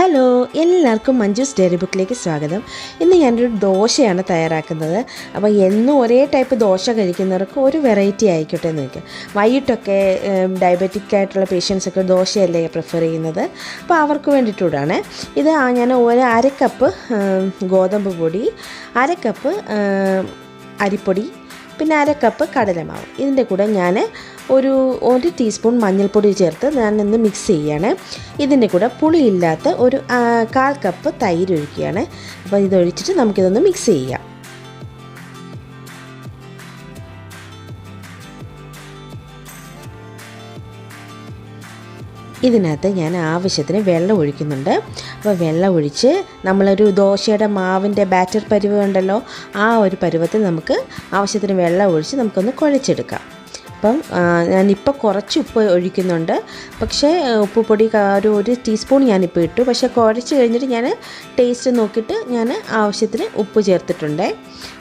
Hello, എല്ലാവർക്കും Manju's diary ബുക്കിലേക്ക് സ്വാഗതം. ഇന്ന് ഞാനൊരു ദോശയാണ് തയ്യാറാക്കുന്നത്. അപ്പോൾ എന്നും ഒരേ ടൈപ്പ് ദോശ കഴിക്കുന്നവർക്ക് ഒരു വെറൈറ്റി ആയിക്കോട്ടെ എന്ന് വയ്ക്കാം. വൈകിട്ടൊക്കെ ഡയബറ്റിക് ആയിട്ടുള്ള പേഷ്യൻസൊക്കെ ദോശയല്ലേ പ്രിഫർ ചെയ്യുന്നത്. അപ്പോൾ അവർക്ക് വേണ്ടിയിട്ടൂടാണ് ഇത്. ഞാൻ അര കപ്പ് ഗോതമ്പ് പൊടി, അര കപ്പ് അരിപ്പൊടി, പിന്നെ അര കപ്പ് കടലമാവ്, ഇതിൻ്റെ കൂടെ ഞാൻ ഒരു ടീസ്പൂൺ മഞ്ഞൾപ്പൊടി ചേർത്ത് ഞാനൊന്ന് മിക്സ് ചെയ്യുകയാണ്. ഇതിൻ്റെ കൂടെ പുളിയില്ലാത്ത ഒരു 1/4 കപ്പ് തൈര് ഒഴിക്കുകയാണ്. അപ്പോൾ ഇതൊഴിച്ചിട്ട് നമുക്കിതൊന്ന് മിക്സ് ചെയ്യാം. ഇതിനകത്ത് ഞാൻ ആവശ്യത്തിന് വെള്ളം ഒഴിക്കുന്നുണ്ട്. അപ്പോൾ വെള്ളം ഒഴിച്ച് നമ്മളൊരു ദോശയുടെ മാവിൻ്റെ ബാറ്റർ പരുവം ഉണ്ടല്ലോ, ആ ഒരു പരുവത്തിൽ നമുക്ക് ആവശ്യത്തിന് വെള്ളം ഒഴിച്ച് നമുക്കൊന്ന് കുഴച്ചെടുക്കാം. അപ്പം ഞാനിപ്പോൾ കുറച്ച് ഉപ്പ് ഒഴിക്കുന്നുണ്ട്. പക്ഷേ ഉപ്പുപൊടി ഒരു ടീസ്പൂൺ ഞാനിപ്പോൾ ഇട്ടു. പക്ഷേ കുഴച്ച് കഴിഞ്ഞിട്ട് ഞാൻ ടേസ്റ്റ് നോക്കിയിട്ട് ഞാൻ ആവശ്യത്തിന് ഉപ്പ് ചേർത്തിട്ടുണ്ട്.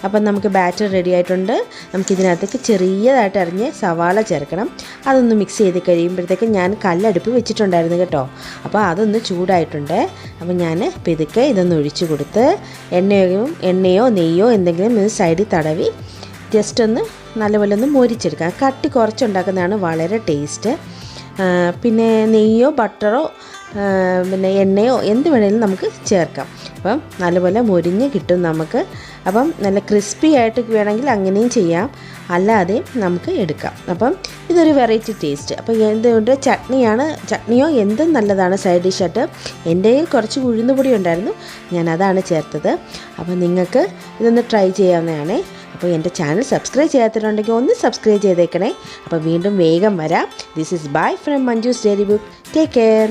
അപ്പം നമുക്ക് ബാറ്റർ റെഡി ആയിട്ടുണ്ട്. നമുക്കിതിനകത്തേക്ക് ചെറിയതായിട്ട് അരിഞ്ഞ് സവാള ചേർക്കണം. അതൊന്ന് മിക്സ് ചെയ്ത് കഴിയുമ്പോഴത്തേക്ക് ഞാൻ കല്ലടുപ്പ് വെച്ചിട്ടുണ്ടായിരുന്നു കേട്ടോ. അപ്പോൾ അതൊന്ന് ചൂടായിട്ടുണ്ട്. അപ്പോൾ ഞാൻ പിതുക്കെ ഇതൊന്ന് ഒഴിച്ച് കൊടുത്ത് എണ്ണയോ നെയ്യോ എന്തെങ്കിലും ഇത് സൈഡിൽ തടവി ജസ്റ്റ് ഒന്ന് നല്ലപോലെ ഒന്ന് മൊരിച്ചെടുക്കാം. കട്ടി കുറച്ചുണ്ടാക്കുന്നതാണ് വളരെ ടേസ്റ്റ്. പിന്നെ നെയ്യോ ബട്ടറോ പിന്നെ എണ്ണയോ എന്ത് വേണമെങ്കിലും നമുക്ക് ചേർക്കാം. അപ്പം നല്ലപോലെ മൊരിഞ്ഞ് കിട്ടും നമുക്ക്. അപ്പം നല്ല ക്രിസ്പി ആയിട്ട് വേണമെങ്കിൽ അങ്ങനെയും ചെയ്യാം, അല്ലാതെയും നമുക്ക് എടുക്കാം. അപ്പം ഇതൊരു വെറൈറ്റി ടേസ്റ്റ്. അപ്പോൾ എന്തുകൊണ്ട് ചട്നിയോ എന്തും നല്ലതാണ് സൈഡ് ഡിഷായിട്ട്. എൻ്റെ കയ്യിൽ കുറച്ച് ഉഴുന്നുപൊടി ഉണ്ടായിരുന്നു, ഞാൻ അതാണ് ചേർത്തത്. അപ്പോൾ നിങ്ങൾക്ക് ഇതൊന്ന് ട്രൈ ചെയ്യാവുന്നതാണ്. അപ്പോൾ എൻ്റെ ചാനൽ സബ്സ്ക്രൈബ് ചെയ്യാത്തിട്ടുണ്ടെങ്കിൽ ഒന്ന് സബ്സ്ക്രൈബ് ചെയ്തേക്കണേ. അപ്പോൾ വീണ്ടും വേഗം വരാം. This is bye from Manju's diary book. Take care.